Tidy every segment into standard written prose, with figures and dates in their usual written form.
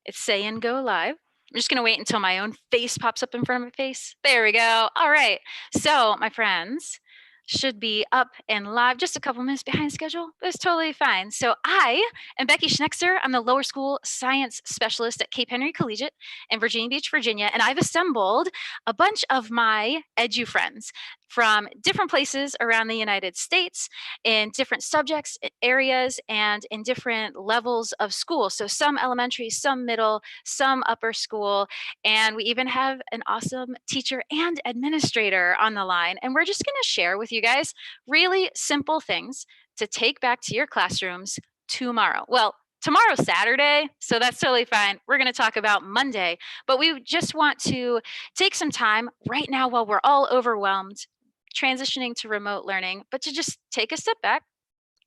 It's saying go live. I'm just gonna wait until my own face pops up in front of my face. There we go. All right. So my friends should be up and live just a couple minutes behind schedule, but it's totally fine. So I am Becky Schnekser. I'm the lower school science specialist at Cape Henry Collegiate in Virginia Beach, Virginia, and I've assembled a bunch of my edu friends from different places around the United States in different subjects, areas, and in different levels of school. So some elementary, some middle, some upper school, and we even have an awesome teacher and administrator on the line. And we're just going to share with you guys really simple things to take back to your classrooms tomorrow. Well, tomorrow's Saturday, so that's totally fine. We're going to talk about Monday, but we just want to take some time right now while we're all overwhelmed transitioning to remote learning, but to just take a step back,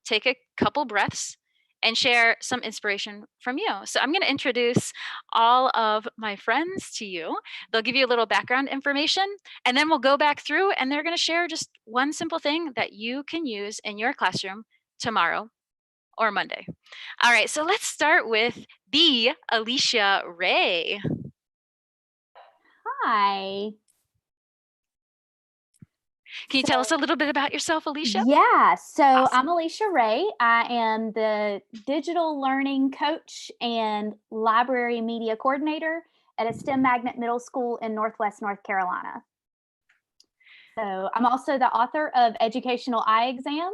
take a couple breaths, and share some inspiration from you. So I'm going to introduce all of my friends to you. They'll give you a little background information, and then we'll go back through and they're going to share just one simple thing that you can use in your classroom tomorrow or Monday. All right, so let's start with the Alicia Ray. Hi. Can you tell us a little bit about yourself, Alicia? Yeah, so Awesome. I'm Alicia Ray. I am the digital learning coach and library media coordinator at a STEM Magnet Middle School in Northwest North Carolina. So I'm also the author of Educational Eye Exam,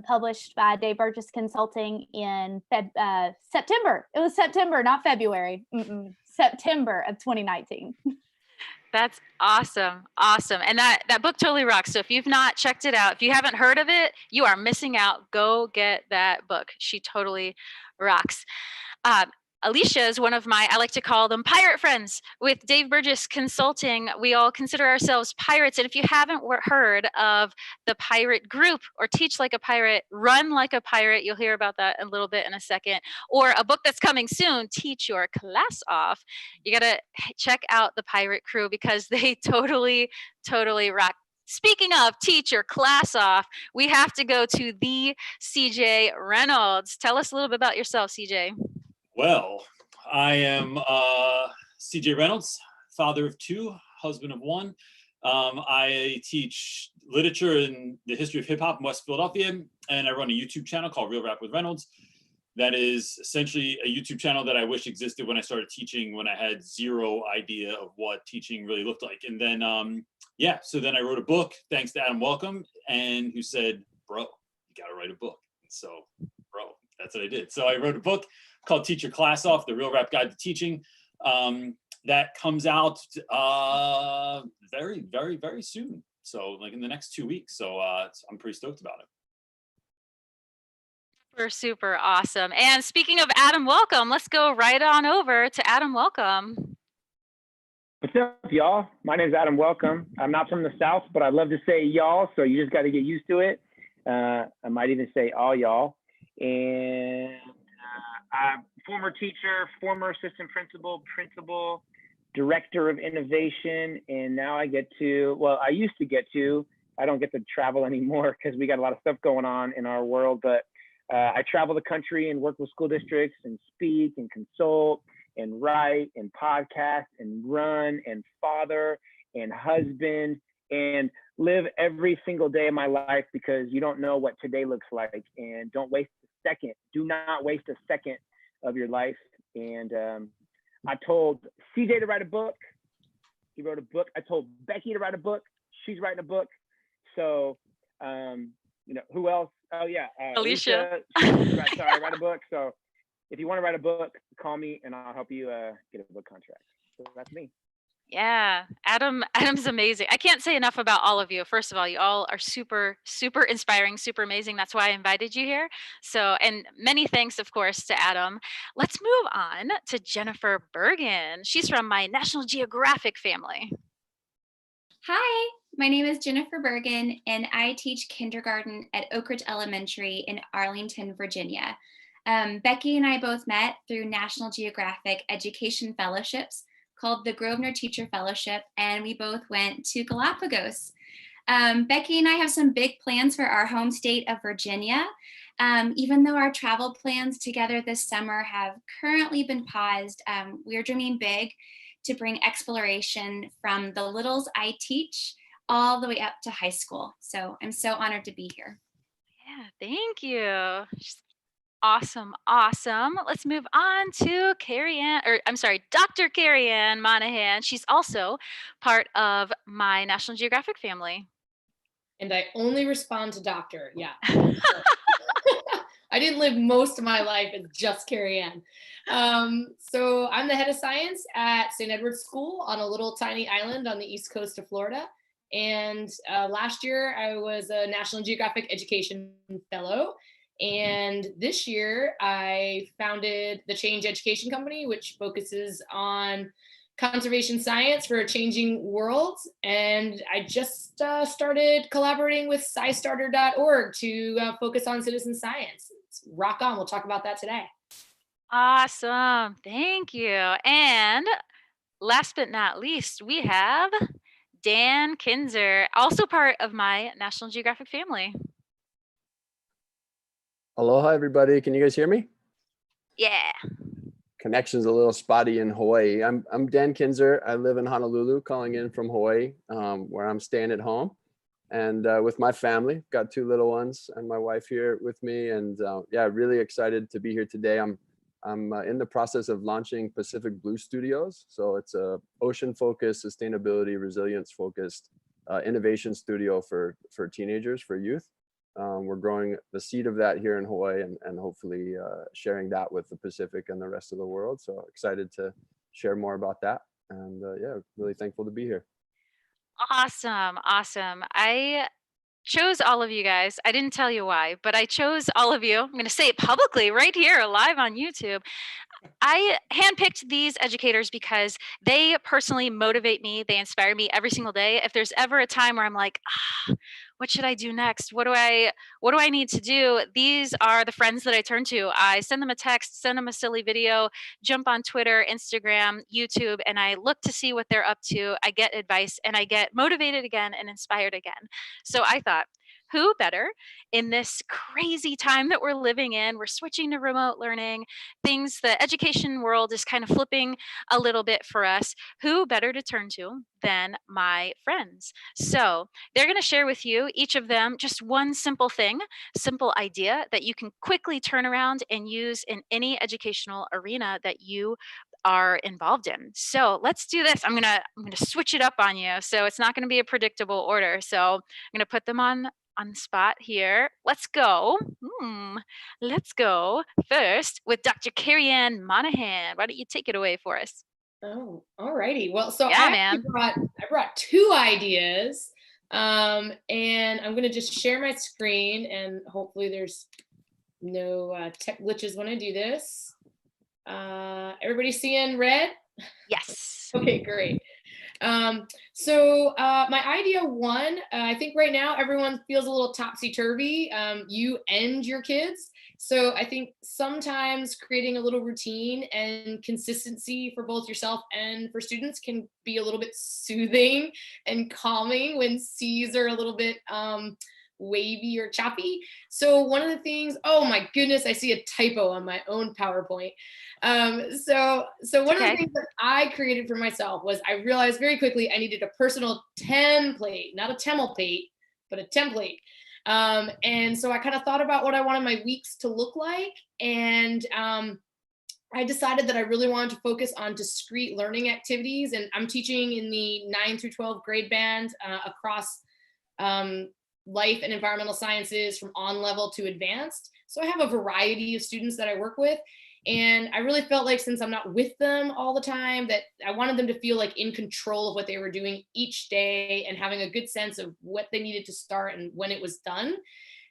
published by Dave Burgess Consulting in September. It was September, not February. September of 2019. That's awesome. Awesome. And that book totally rocks. So if you've not checked it out, if you haven't heard of it, you are missing out. Go get that book. She totally rocks. Alicia is one of my, I like to call them pirate friends. With Dave Burgess Consulting, we all consider ourselves pirates. And if you haven't heard of the pirate group or Teach Like a Pirate, Run Like a Pirate, you'll hear about that a little bit in a second, or a book that's coming soon, Teach Your Class Off, you got to check out the pirate crew because they totally rock. Speaking of teach your class off, we have to go to the CJ Reynolds. Tell us a little bit about yourself, CJ. Well, I am CJ Reynolds, father of two, husband of one. I teach literature and the history of hip hop in West Philadelphia, and I run a YouTube channel called Real Rap with Reynolds. That is essentially a YouTube channel that I wish existed when I started teaching, when I had zero idea of what teaching really looked like. And then, so then I wrote a book, thanks to Adam Welcome, and who said, bro, you got to write a book. And so, bro, that's what I did. So I wrote a book called Teach Your Class Off, The Real Rap Guide to Teaching. That comes out very, very, very soon. So like in the next 2 weeks. So I'm pretty stoked about it. Super awesome. And speaking of Adam Welcome, let's go right on over to Adam Welcome. What's up, y'all? My name is Adam Welcome. I'm not from the South, but I love to say y'all, so you just got to get used to it. I might even say all y'all. And I'm former teacher, former assistant principal, director of innovation, and now I used to get to, I don't get to travel anymore because we got a lot of stuff going on in our world, but I travel the country and work with school districts and speak and consult and write and podcast and run and father and husband and live every single day of my life because you don't know what today looks like, and don't waste a second. Do not waste a second of your life. And I told CJ to write a book. He wrote a book. I told Becky to write a book. She's writing a book. So, who else? Oh yeah, Alicia. Write a book. So if you want to write a book, call me and I'll help you get a book contract. So that's me. Yeah, Adam's amazing. I can't say enough about all of you. First of all, you all are super inspiring, super amazing. That's why I invited you here. So, and many thanks, of course, to Adam. Let's move on to Jennifer Burgin. She's from my National Geographic family. Hi, my name is Jennifer Burgin, and I teach kindergarten at Oak Ridge Elementary in Arlington, Virginia. Becky and I both met through National Geographic Education Fellowships called the Grosvenor Teacher Fellowship, and we both went to Galapagos. Becky and I have some big plans for our home state of Virginia. Even though our travel plans together this summer have currently been paused, we're dreaming big to bring exploration from the littles I teach all the way up to high school. So I'm so honored to be here. Yeah, thank you. Awesome, awesome. Let's move on to Dr. Kerryane Monahan. She's also part of my National Geographic family. And I only respond to doctor. Yeah. I didn't live most of my life as just Kerryane. So I'm the head of science at St. Edward's School on a little tiny island on the east coast of Florida. And last year I was a National Geographic Education Fellow. And this year I founded the Change Education Company, which focuses on conservation science for a changing world. And I just started collaborating with scistarter.org to focus on citizen science. It's rock on. We'll talk about that today. Awesome. Thank you. And last but not least, we have Dan Kinzer, also part of my National Geographic family. Aloha, everybody. Can you guys hear me? Yeah. Connection's a little spotty in Hawaii. I'm Dan Kinzer. I live in Honolulu, calling in from Hawaii, where I'm staying at home. And with my family, got 2 little ones and my wife here with me. And yeah, really excited to be here today. I'm in the process of launching Pacific Blue Studios. So it's a ocean-focused, sustainability, resilience-focused innovation studio for teenagers, for youth. We're growing the seed of that here in Hawaii and hopefully sharing that with the Pacific and the rest of the world. So excited to share more about that. And yeah, really thankful to be here. Awesome. Awesome. I chose all of you guys. I didn't tell you why, but I chose all of you. I'm going to say it publicly right here, live on YouTube. I handpicked these educators because they personally motivate me. They inspire me every single day. If there's ever a time where I'm like, what should I do next? What do I need to do? These are the friends that I turn to. I send them a text, send them a silly video, jump on Twitter, Instagram, YouTube, and I look to see what they're up to. I get advice and I get motivated again and inspired again. So I thought, who better in this crazy time that we're living in? We're switching to remote learning. The education world is kind of flipping a little bit for us. Who better to turn to than my friends? So they're going to share with you, each of them, just one simple idea that you can quickly turn around and use in any educational arena that you are involved in. So let's do this. I'm gonna switch it up on you. So it's not going to be a predictable order. So I'm going to put them on the spot here. Let's go. Let's go first with Dr. Kerryane Monahan. Why don't you take it away for us? Oh, all righty. Well, so Yeah, I brought 2 ideas, and I'm going to just share my screen, and hopefully there's no tech glitches when I do this. Everybody seeing red? Yes. Okay, great. So my idea 1, I think right now everyone feels a little topsy-turvy, you and your kids. So I think sometimes creating a little routine and consistency for both yourself and for students can be a little bit soothing and calming when seas are a little bit wavy or choppy. So one of the things, oh my goodness, I see a typo on my own PowerPoint. So one of the things that I created for myself was I realized very quickly I needed a personal template, not a template, but a template. And so I kind of thought about what I wanted my weeks to look like. And I decided that I really wanted to focus on discrete learning activities. And I'm teaching in the 9 through 12 grade band across life and environmental sciences from on level to advanced. So I have a variety of students that I work with. And I really felt like since I'm not with them all the time, that I wanted them to feel like in control of what they were doing each day and having a good sense of what they needed to start and when it was done.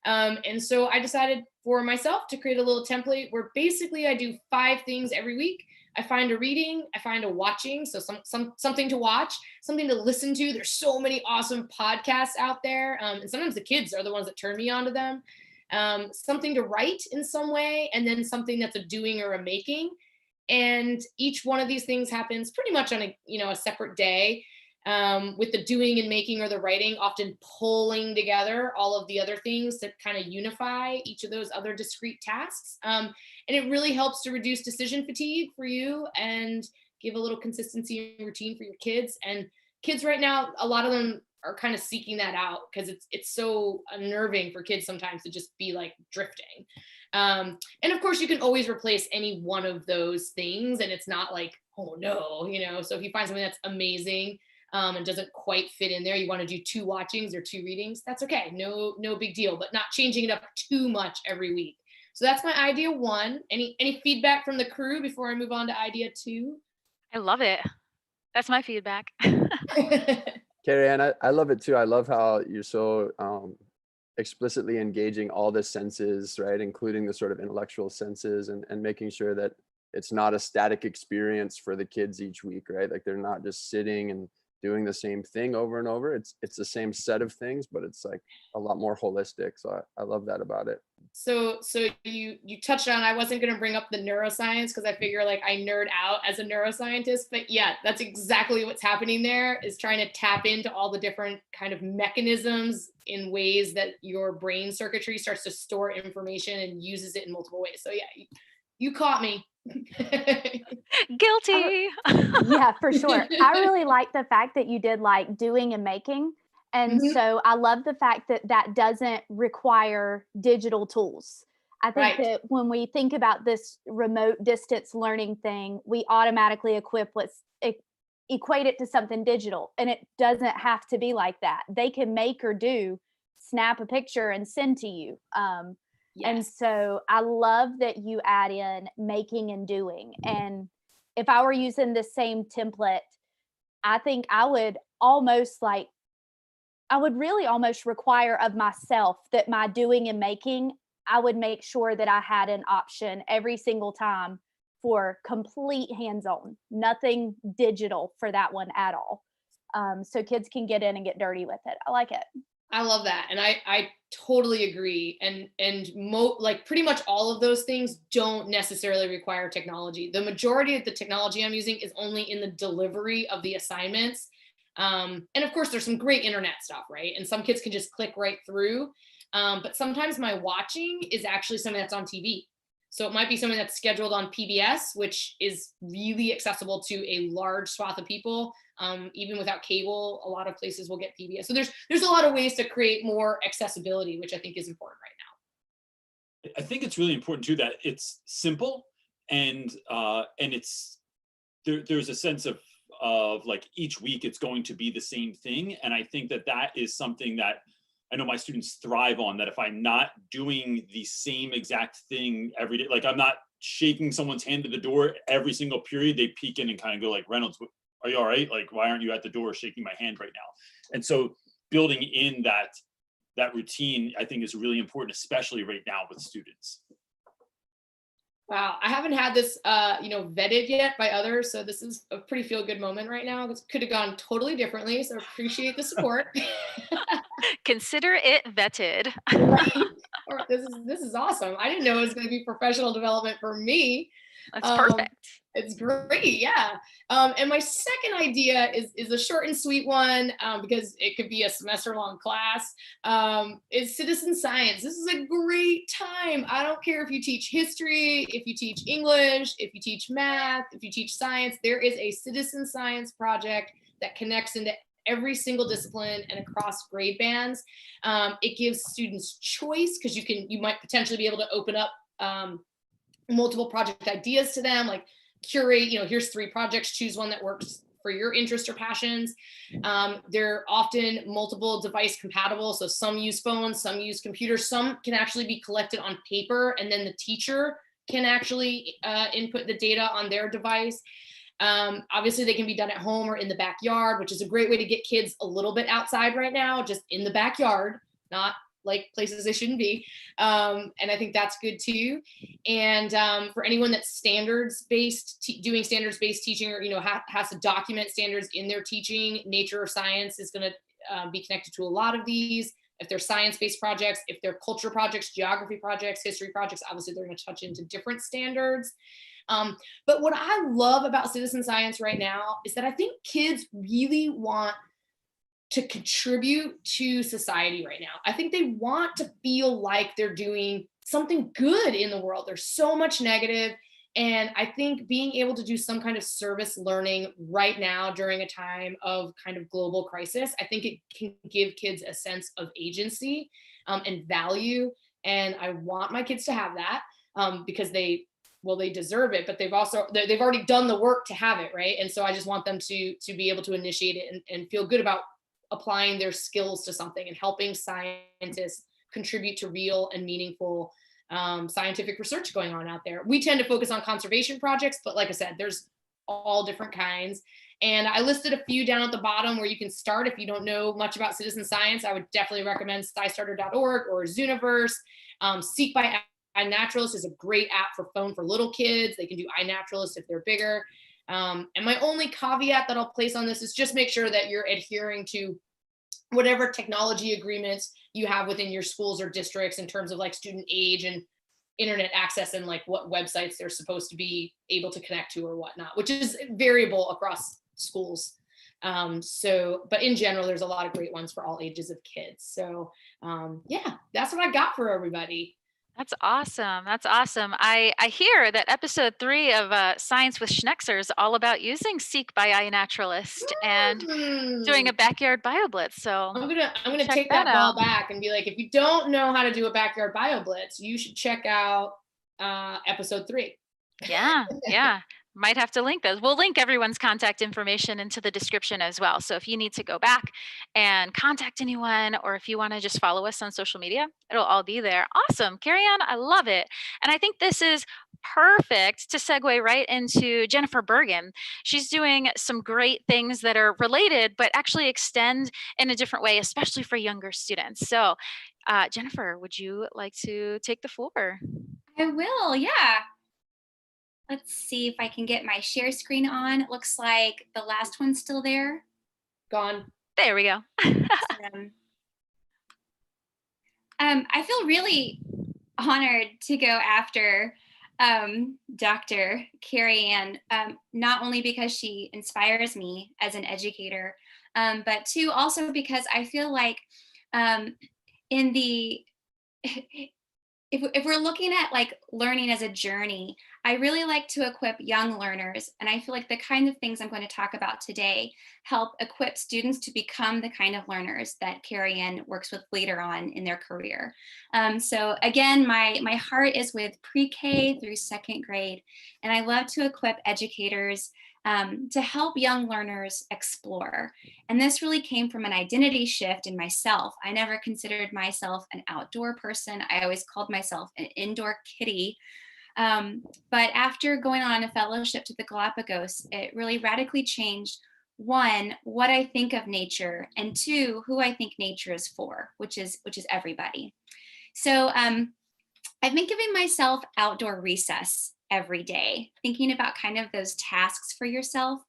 And so I decided for myself to create a little template where basically I do 5 things every week. I find a reading, I find a watching, so something to watch, something to listen to. There's so many awesome podcasts out there. And sometimes the kids are the ones that turn me on to them. Something to write in some way, and then something that's a doing or a making. And each one of these things happens pretty much on a separate day. with the doing and making or the writing, often pulling together all of the other things to kind of unify each of those other discrete tasks. And it really helps to reduce decision fatigue for you and give a little consistency and routine for your kids. And kids right now, a lot of them are kind of seeking that out because it's so unnerving for kids sometimes to just be like drifting. And of course, you can always replace any one of those things, and it's not like, oh no, so if you find something that's amazing and doesn't quite fit in there, you want to do 2 watchings or 2 readings, that's okay. No big deal, but not changing it up too much every week. So that's my idea 1. Any feedback from the crew before I move on to idea 2? I love it. That's my feedback. Kerryane, I love it too. I love how you're so explicitly engaging all the senses, right? Including the sort of intellectual senses and making sure that it's not a static experience for the kids each week, right? Like they're not just sitting and doing the same thing over and over. It's the same set of things, but it's like a lot more holistic. So I love that about it. So you touched on, I wasn't going to bring up the neuroscience because I figure like I nerd out as a neuroscientist, but yeah, that's exactly what's happening there, is trying to tap into all the different kind of mechanisms in ways that your brain circuitry starts to store information and uses it in multiple ways. So yeah, you caught me. Guilty. Yeah, for sure. I really like the fact that you did like doing and making. And so I love the fact that that doesn't require digital tools. I think that when we think about this remote distance learning thing, we automatically equate it to something digital, and it doesn't have to be like that. They can make or do, snap a picture and send to you. And so I love that you add in making and doing. And if I were using the same template, I think I would really almost require of myself that my doing and making, I would make sure that I had an option every single time for complete hands-on, nothing digital for that one at all. So kids can get in and get dirty with it. I like it. I love that. And I totally agree. And like pretty much all of those things don't necessarily require technology. The majority of the technology I'm using is only in the delivery of the assignments. And of course, there's some great internet stuff, right? And some kids can just click right through. But sometimes my watching is actually something that's on TV. So it might be something that's scheduled on PBS, which is really accessible to a large swath of people. Even without cable, a lot of places will get PBS. So there's a lot of ways to create more accessibility, which I think is important right now. I think it's really important too that it's simple and it's there's a sense of like each week it's going to be the same thing. And I think that is something that I know my students thrive on, that if I'm not doing the same exact thing every day, like I'm not shaking someone's hand at the door every single period, they peek in and kind of go like, Reynolds, are you all right? Like, why aren't you at the door shaking my hand right now? And so building in that routine, I think is really important, especially right now with students. Wow, I haven't had this, vetted yet by others. So this is a pretty feel good moment right now. This could have gone totally differently. So I appreciate the support. Consider it vetted. Right. This is awesome. I didn't know it was going to be professional development for me. That's perfect. It's great, yeah. And my second idea is a short and sweet one because it could be a semester-long class. Is citizen science. This is a great time. I don't care if you teach history, if you teach English, if you teach math, if you teach science. There is a citizen science project that connects into every single discipline and across grade bands. It gives students choice because you might potentially be able to open up multiple project ideas to them, like curate, here's 3 projects, choose one that works for your interest or passions. They're often multiple device compatible. So some use phones, some use computers, some can actually be collected on paper, and then the teacher can actually input the data on their device. Obviously they can be done at home or in the backyard, which is a great way to get kids a little bit outside right now, just in the backyard, not like places they shouldn't be. And I think that's good too. And for anyone that's doing standards-based teaching, or has to document standards in their teaching, nature or science is going to be connected to a lot of these. If they're science-based projects, if they're culture projects, geography projects, history projects, obviously they're going to touch into different standards. But what I love about citizen science right now is that I think kids really want to contribute to society right now. I think they want to feel like they're doing something good in the world. There's so much negative, and I think being able to do some kind of service learning right now during a time of kind of global crisis, I think it can give kids a sense of agency and value. And I want my kids to have that because they deserve it, but they've already done the work to have it, right? And so I just want them to be able to initiate it and feel good about applying their skills to something and helping scientists contribute to real and meaningful scientific research going on out there. We tend to focus on conservation projects, but like I said, there's all different kinds. And I listed a few down at the bottom where you can start if you don't know much about citizen science. I would definitely recommend SciStarter.org or Zooniverse. Seek by iNaturalist is a great app for phone for little kids. They can do iNaturalist if they're bigger. And my only caveat that I'll place on this is just make sure that you're adhering to whatever technology agreements you have within your schools or districts in terms of like student age and internet access and like what websites they're supposed to be able to connect to or whatnot, which is variable across schools. But in general, there's a lot of great ones for all ages of kids. So yeah, that's what I got for everybody. That's awesome. That's awesome. I hear that episode 3 of Science with Schnekser is all about using Seek by iNaturalist and doing a backyard BioBlitz. So I'm gonna check take that that ball out. back and be like, if you don't know how to do a backyard BioBlitz, you should check out episode 3. Yeah. Might have to link those. We'll link everyone's contact information into the description as well. So if you need to go back and contact anyone, or if you want to just follow us on social media, it'll all be there. Awesome. Kerryane, I love it. And I think this is perfect to segue right into Jennifer Burgin. She's doing some great things that are related, but actually extend in a different way, especially for younger students. So Jennifer, would you like to take the floor? I will, yeah. Let's see if I can get my share screen on. It looks like the last one's still there. Gone. There we go. I feel really honored to go after Dr. Kerryane, not only because she inspires me as an educator, but two, also because I feel like if we're looking at like learning as a journey, I really like to equip young learners. And I feel like the kind of things I'm going to talk about today help equip students to become the kind of learners that Kerryane works with later on in their career. So again, my heart is with pre-K through 2nd grade. And I love to equip educators to help young learners explore. And this really came from an identity shift in myself. I never considered myself an outdoor person. I always called myself an indoor kitty. But after going on a fellowship to the Galapagos, it really radically changed, 1, what I think of nature, and 2, who I think nature is for, which is everybody. So I've been giving myself outdoor recess every day, thinking about kind of those tasks for yourself.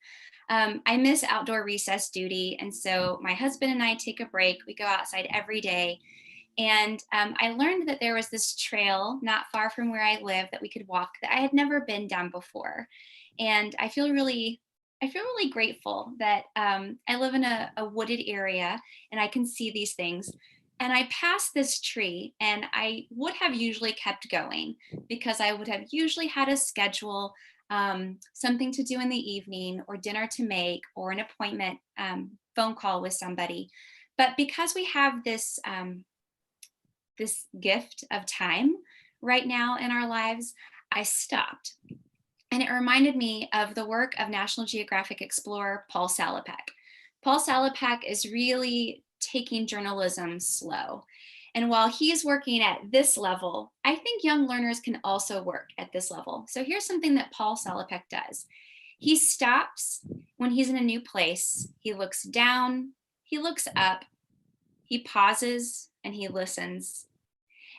I miss outdoor recess duty. And so my husband and I take a break. We go outside every day. And I learned that there was this trail not far from where I live that we could walk that I had never been down before. And I feel really grateful that I live in a wooded area and I can see these things. And I passed this tree, and I would have usually kept going because I would have usually had a schedule, something to do in the evening, or dinner to make, or an appointment phone call with somebody. But because we have this this gift of time right now in our lives, I stopped. And it reminded me of the work of National Geographic explorer Paul Salopek. Paul Salopek is really taking journalism slow. And while he's working at this level, I think young learners can also work at this level. So here's something that Paul Salopek does. He stops when he's in a new place. He looks down, he looks up, he pauses, and he listens.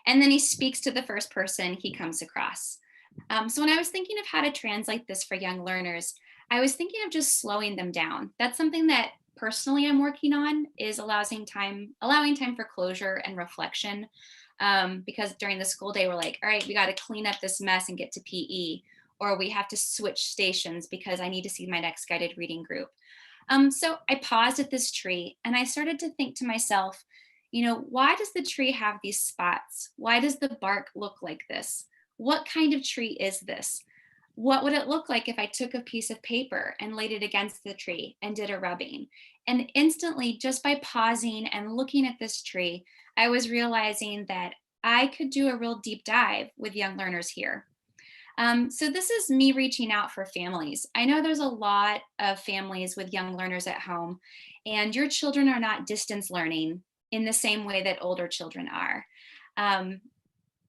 And then he speaks to the first person he comes across. So when I was thinking of how to translate this for young learners, I was thinking of just slowing them down. That's something that personally I'm working on, is allowing time for closure and reflection. Because during the school day, we're like, all right, we got to clean up this mess and get to PE. or we have to switch stations because I need to see my next guided reading group. So I paused at this tree and I started to think to myself, why does the tree have these spots? Why does the bark look like this? What kind of tree is this? What would it look like if I took a piece of paper and laid it against the tree and did a rubbing? And instantly, just by pausing and looking at this tree, I was realizing that I could do a real deep dive with young learners here. So this is me reaching out for families. I know there's a lot of families with young learners at home, and your children are not distance learning in the same way that older children are.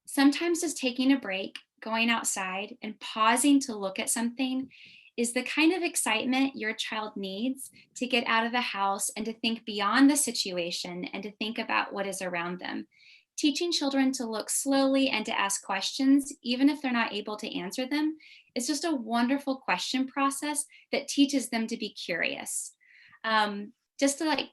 Sometimes just taking a break, going outside and pausing to look at something is the kind of excitement your child needs to get out of the house and to think beyond the situation and to think about what is around them. Teaching children to look slowly and to ask questions, even if they're not able to answer them, is just a wonderful question process that teaches them to be curious. Just to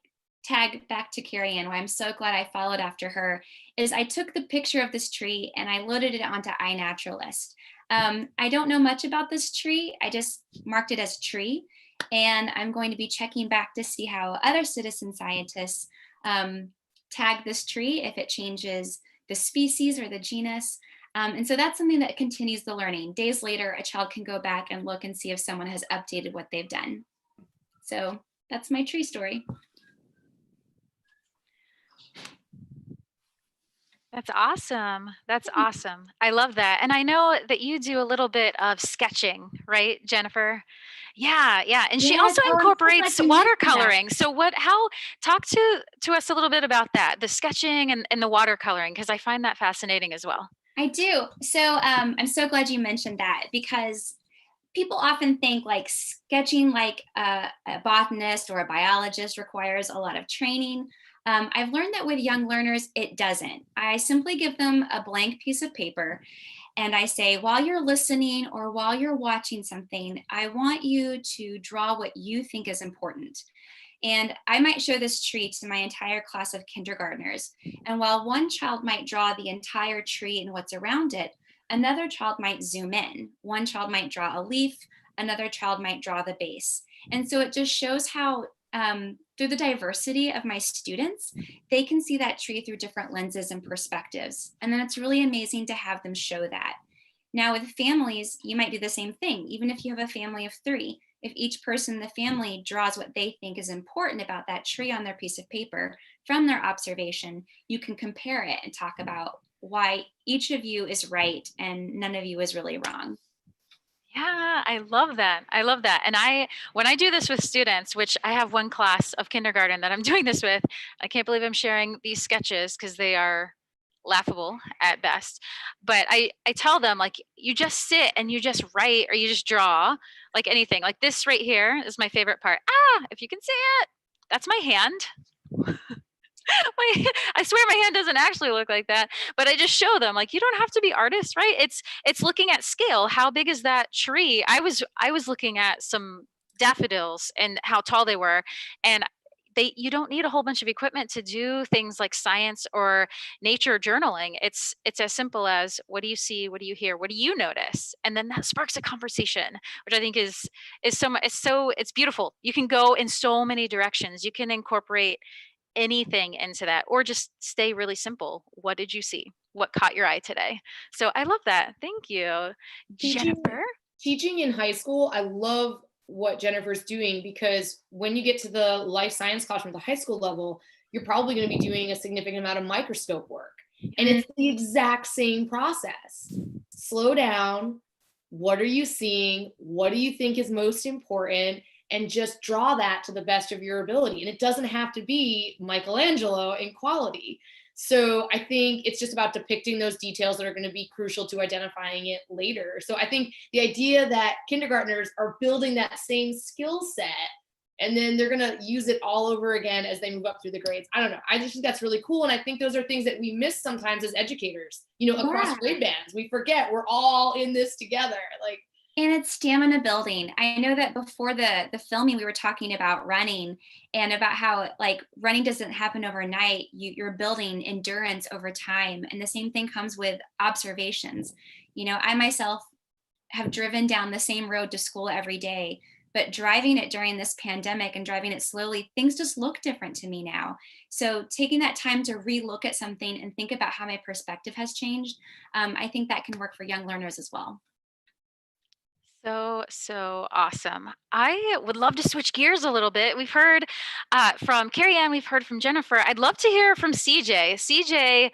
tag back to Kerryane, why I'm so glad I followed after her, is I took the picture of this tree and I loaded it onto iNaturalist. I don't know much about this tree. I just marked it as tree, and I'm going to be checking back to see how other citizen scientists tag this tree, if it changes the species or the genus. And so that's something that continues the learning. Days later, a child can go back and look and see if someone has updated what they've done. So that's my tree story. That's awesome. That's awesome. I love that. And I know that you do a little bit of sketching, right, Jennifer? Yeah. And she Yes, also I'm so incorporates glad you mentioned that. watercoloring. So talk to us a little bit about that, the sketching and the watercoloring, because I find that fascinating as well. I do. So I'm so glad you mentioned that, because people often think sketching like a botanist or a biologist requires a lot of training. I've learned that with young learners, it doesn't. I simply give them a blank piece of paper and I say, while you're listening or while you're watching something, I want you to draw what you think is important. And I might show this tree to my entire class of kindergartners. And while one child might draw the entire tree and what's around it, another child might zoom in. One child might draw a leaf, another child might draw the base. And so it just shows how through the diversity of my students, they can see that tree through different lenses and perspectives. And then it's really amazing to have them show that. Now with families, you might do the same thing. Even if you have a family of 3, if each person in the family draws what they think is important about that tree on their piece of paper from their observation, you can compare it and talk about why each of you is right and none of you is really wrong. Yeah, I love that. I love that. And when I do this with students, which I have one class of kindergarten that I'm doing this with, I can't believe I'm sharing these sketches because they are laughable at best. But I tell them, you just sit and you just write or you just draw, like anything. Like this right here is my favorite part. If you can see it, that's my hand. I swear my hand doesn't actually look like that, but I just show them you don't have to be artists, right? It's looking at scale. How big is that tree? I was looking at some daffodils and how tall they were, and you don't need a whole bunch of equipment to do things like science or nature journaling. It's as simple as, what do you see? What do you hear? What do you notice? And then that sparks a conversation, which I think is it's beautiful. You can go in so many directions. You can incorporate anything into that, or just stay really simple. What did you see? What caught your eye today? So I love that. Thank you. Jennifer? Teaching in high school, I love what Jennifer's doing, because when you get to the life science classroom at the high school level, you're probably going to be doing a significant amount of microscope work. And it's the exact same process. Slow down. What are you seeing? What do you think is most important? And just draw that to the best of your ability. And it doesn't have to be Michelangelo in quality. So I think it's just about depicting those details that are going to be crucial to identifying it later. So I think the idea that kindergartners are building that same skill set and then they're going to use it all over again as they move up through the grades. I don't know. I just think that's really cool. And I think those are things that we miss sometimes as educators, across grade bands. We forget we're all in this together. And it's stamina building. I know that before the filming, we were talking about running and about how running doesn't happen overnight. You're building endurance over time. And the same thing comes with observations. I myself have driven down the same road to school every day. But driving it during this pandemic and driving it slowly, things just look different to me now. So taking that time to relook at something and think about how my perspective has changed, I think that can work for young learners as well. So awesome. I would love to switch gears a little bit. We've heard from Kerryane, we've heard from Jennifer. I'd love to hear from CJ. CJ,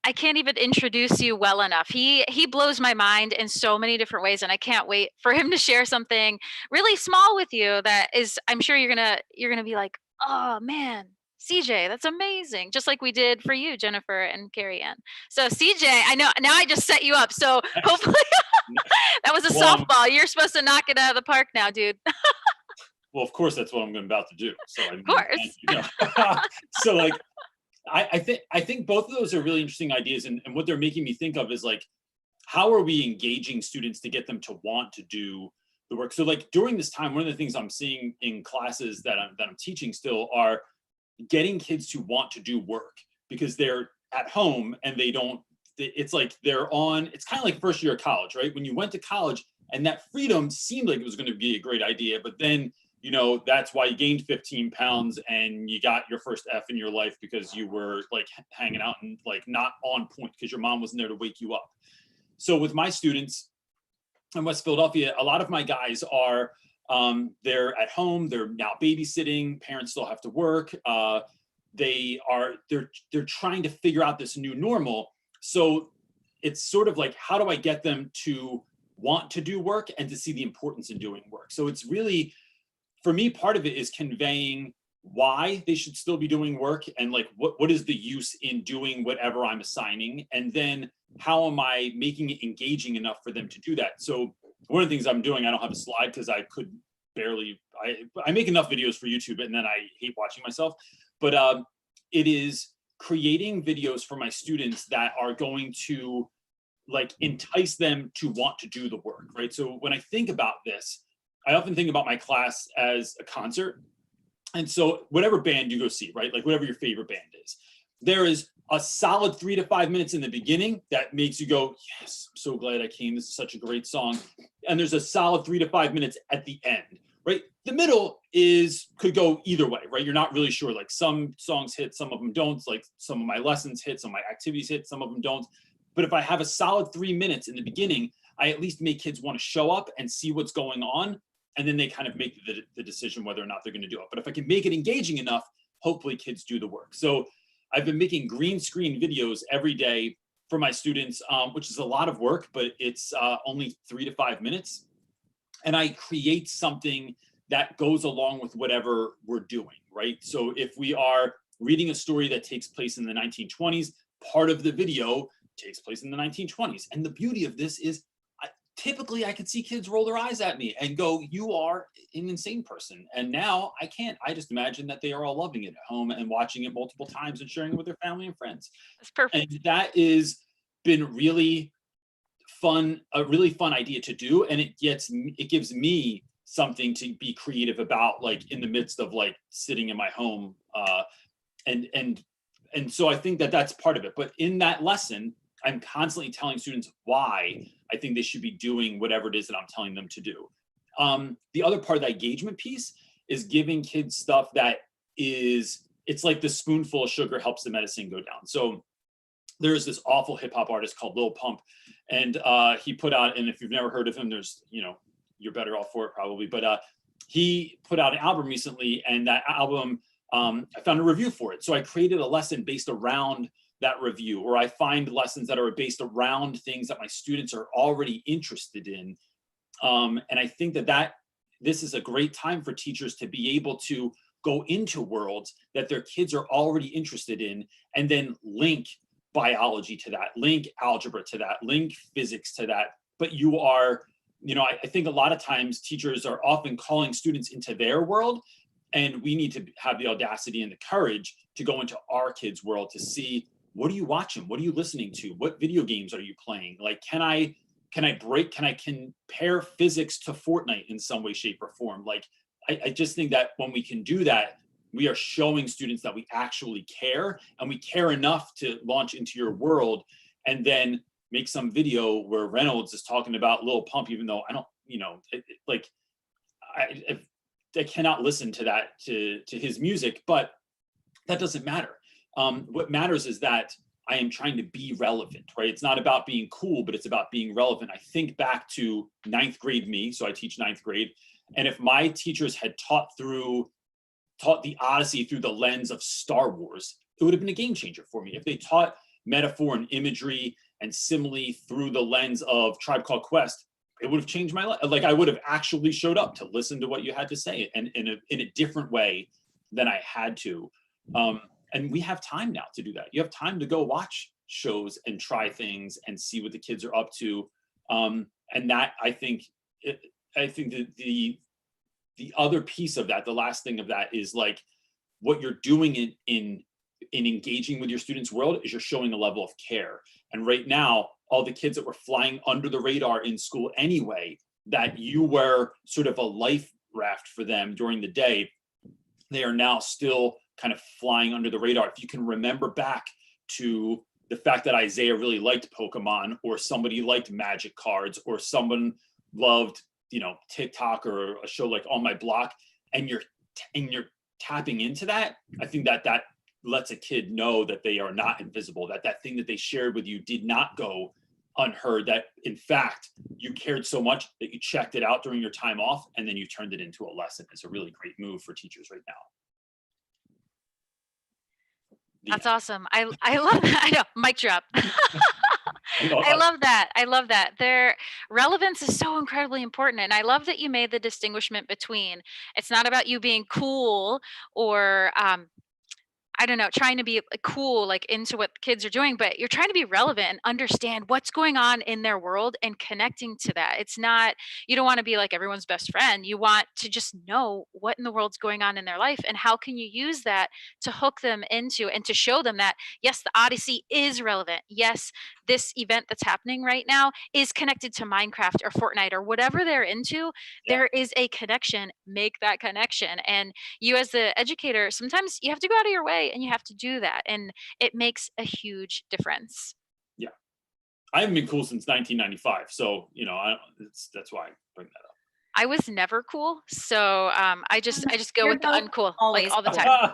I can't even introduce you well enough. He blows my mind in so many different ways, and I can't wait for him to share something really small with you that is, I'm sure you're gonna be like, oh man, CJ, that's amazing. Just like we did for you, Jennifer and Kerryane. So CJ, I know now I just set you up. So hopefully that was a Well, softball. You're supposed to knock it out of the park now, dude. well, of course, that's what I'm about to do. So I mean, Of course. you know. So like, I think both of those are really interesting ideas, and what they're making me think of is like, how are we engaging students to get them to want to do the work? So like during this time, one of the things I'm seeing in classes that I'm teaching still are getting kids to want to do work because they're at home and they don't. It's like they're on. It's kind of like first year of college, right? When you went to college and that freedom seemed like it was going to be a great idea, but then you know, that's why you gained 15 pounds and you got your first F in your life because you were like hanging out and like not on point because your mom wasn't there to wake you up. So with my students in West Philadelphia, a lot of my guys are, they're at home, they're now babysitting, parents still have to work. They're trying to figure out this new normal. So it's sort of like, how do I get them to want to do work and to see the importance in doing work? So it's really, for me, part of it is conveying why they should still be doing work and like what is the use in doing whatever I'm assigning, and then how am I making it engaging enough for them to do that. So one of the things I'm doing, I don't have a slide because I could barely, I make enough videos for YouTube and then I hate watching myself, but it is creating videos for my students that are going to like entice them to want to do the work, right? So when I think about this, I often think about my class as a concert. And so whatever band you go see, right? Like whatever your favorite band is, there is a solid 3 to 5 minutes in the beginning that makes you go, yes, I'm so glad I came. This is such a great song. And there's a solid 3 to 5 minutes at the end, right? The middle could go either way, right? You're not really sure. Like some songs hit, some of them don't. Like some of my lessons hit, some of my activities hit, some of them don't. But if I have a solid 3 minutes in the beginning, I at least make kids want to show up and see what's going on. And then they kind of make the decision whether or not they're going to do it. But if I can make it engaging enough, hopefully kids do the work. So I've been making green screen videos every day for my students, which is a lot of work, but it's only 3 to 5 minutes. And I create something that goes along with whatever we're doing, right? So if we are reading a story that takes place in the 1920s, part of the video takes place in the 1920s. And the beauty of this is typically I could see kids roll their eyes at me and go, you are an insane person. And now I can't. I just imagine that they are all loving it at home and watching it multiple times and sharing it with their family and friends. That's perfect. And that is been really fun, a really fun idea to do. And it gives me something to be creative about, like in the midst of like sitting in my home. And so I think that that's part of it. But in that lesson, I'm constantly telling students why I think they should be doing whatever it is that I'm telling them to do. The other part of the engagement piece is giving kids stuff that it's like the spoonful of sugar helps the medicine go down. So there's this awful hip hop artist called Lil Pump, and he put out, and if you've never heard of him, you're better off for it probably, but he put out an album recently, and that album, I found a review for it. So I created a lesson based around that review, or I find lessons that are based around things that my students are already interested in. And I think that this is a great time for teachers to be able to go into worlds that their kids are already interested in, and then link biology to that, link algebra to that, link physics to that. But you are, I think a lot of times teachers are often calling students into their world, and we need to have the audacity and the courage to go into our kids' world to see, what are you watching? What are you listening to? What video games are you playing? Like, can I compare physics to Fortnite in some way, shape, or form? Like, I just think that when we can do that, we are showing students that we actually care, and we care enough to launch into your world. And then make some video where Reynolds is talking about Lil Pump, even though I don't, I cannot listen to that, to his music, but that doesn't matter. What matters is that I am trying to be relevant, right? It's not about being cool, but it's about being relevant. I think back to 9th grade me, so I teach 9th grade. And if my teachers had taught the Odyssey through the lens of Star Wars, it would have been a game changer for me. If they taught metaphor and imagery and simile through the lens of Tribe Called Quest, it would have changed my life. Like, I would have actually showed up to listen to what you had to say, and in a different way than I had to. And we have time now to do that. You have time to go watch shows and try things and see what the kids are up to. And that, I think that the other piece of that, the last thing of that, is like, what you're doing in engaging with your students' world is you're showing a level of care. And right now, all the kids that were flying under the radar in school anyway, that you were sort of a life raft for them during the day, they are now still kind of flying under the radar. If you can remember back to the fact that Isaiah really liked Pokemon, or somebody liked Magic cards, or someone loved, TikTok, or a show like On My Block, and you're tapping into that, I think that lets a kid know that they are not invisible, that thing that they shared with you did not go unheard, that in fact you cared so much that you checked it out during your time off and then you turned it into a lesson. It's a really great move for teachers right now. That's awesome. I love that. I know, mic drop. I love that. I love that. Their relevance is so incredibly important. And I love that you made the distinguishment between, it's not about you being cool or I don't know, trying to be cool, like into what the kids are doing, but you're trying to be relevant and understand what's going on in their world and connecting to that. It's not, you don't want to be like everyone's best friend. You want to just know what in the world's going on in their life, and how can you use that to hook them into and to show them that, yes, the Odyssey is relevant. Yes, this event that's happening right now is connected to Minecraft or Fortnite or whatever they're into. Yeah. There is a connection. Make that connection. And you, as the educator, sometimes you have to go out of your way and you have to do that, and it makes a huge difference. Yeah, I haven't been cool since 1995, so that's why I bring that up. I was never cool, so I just go with the uncool, always, like, all the time.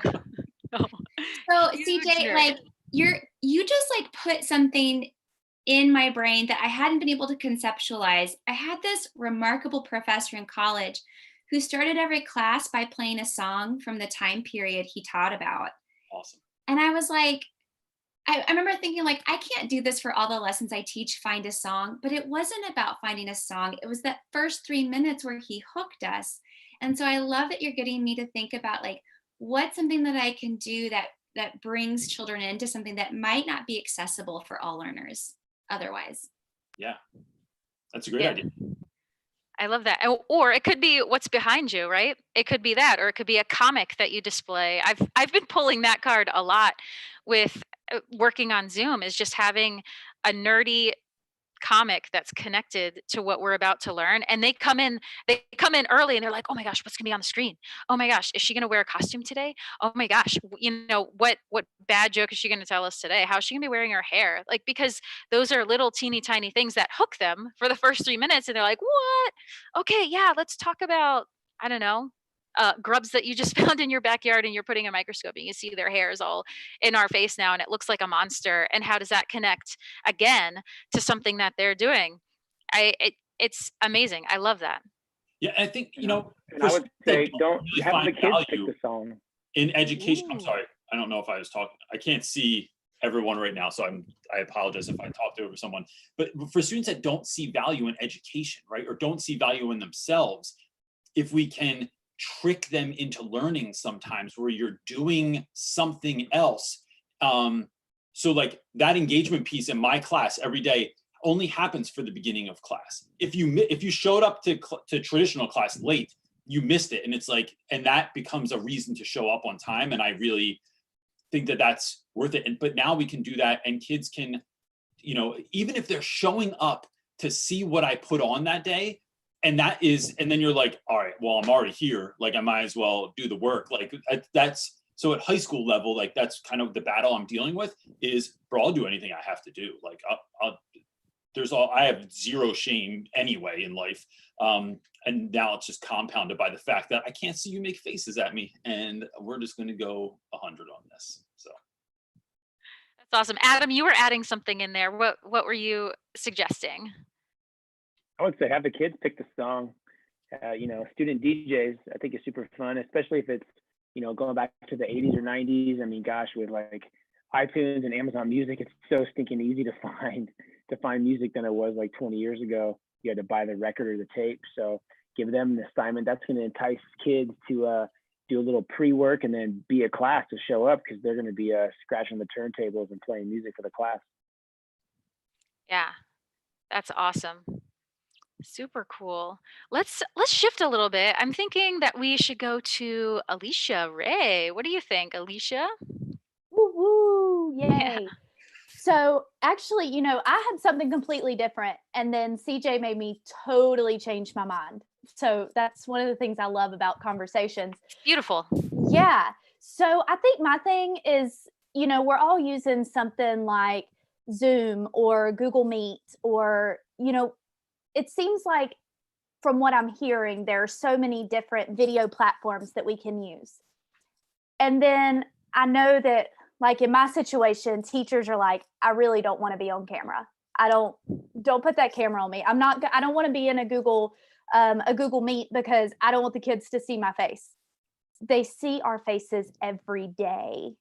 So CJ, like you just like put something in my brain that I hadn't been able to conceptualize. I had this remarkable professor in college who started every class by playing a song from the time period he taught about. Awesome. And I was like, I remember thinking, like, I can't do this for all the lessons I teach, find a song, but it wasn't about finding a song. It was that first 3 minutes where he hooked us. And so I love that you're getting me to think about, like, what's something that I can do that brings children into something that might not be accessible for all learners otherwise. Yeah, that's a great idea. I love that. Or it could be what's behind you, right? It could be that, or it could be a comic that you display. I've been pulling that card a lot with working on Zoom, is just having a nerdy comic that's connected to what we're about to learn. And they come in early and they're like, oh my gosh, what's gonna be on the screen? Oh my gosh, is she gonna wear a costume today? Oh my gosh, what bad joke is she gonna tell us today? How's she gonna be wearing her hair? Like, because those are little teeny tiny things that hook them for the first 3 minutes, and they're like, what? Okay, yeah, let's talk about, I don't know, grubs that you just found in your backyard and you're putting a microscope and you see their hairs all in our face now and it looks like a monster. And how does that connect again to something that they're doing? It's amazing. I love that. Yeah, I think, and I would say, don't really have the kids pick the song. In education, Ooh. I'm sorry, I don't know if I was talking, I can't see everyone right now, so I apologize if I talked over someone. But for students that don't see value in education, right, or don't see value in themselves, if we can trick them into learning sometimes where you're doing something else. So like that engagement piece in my class every day only happens for the beginning of class. If you showed up to traditional class late, you missed it. And it's like, and that becomes a reason to show up on time. And I really think that that's worth it. But now we can do that, and kids can, even if they're showing up to see what I put on that day, and then you're like, all right, well, I'm already here. Like, I might as well do the work. Like, that's, so at high school level, like, that's kind of the battle I'm dealing with is, bro, I'll do anything I have to do. Like, I'll I have zero shame anyway in life. And now it's just compounded by the fact that I can't see you make faces at me, and we're just going to go 100 on this. So That's awesome. Adam, you were adding something in there. What were you suggesting? I would say have the kids pick the song. Student DJs, I think is super fun, especially if it's, going back to the 80s or 90s. I mean, gosh, with like iTunes and Amazon Music, it's so stinking easy to find music than it was like 20 years ago. You had to buy the record or the tape. So give them an assignment. That's going to entice kids to do a little pre-work and then be at class to show up, because they're going to be scratching the turntables and playing music for the class. Yeah, that's awesome. Super cool. Let's shift a little bit. I'm thinking that we should go to Alicia Ray. What do you think, Alicia? Woo woo, yay. Yeah. So actually, I had something completely different, and then CJ made me totally change my mind. So that's one of the things I love about conversations. Beautiful. Yeah. So I think my thing is, we're all using something like Zoom or Google Meet, or, it seems like from what I'm hearing, there are so many different video platforms that we can use. And then I know that, like in my situation, teachers are like, I really don't want to be on camera. Don't put that camera on me. I don't want to be in a Google Meet, because I don't want the kids to see my face. They see our faces every day.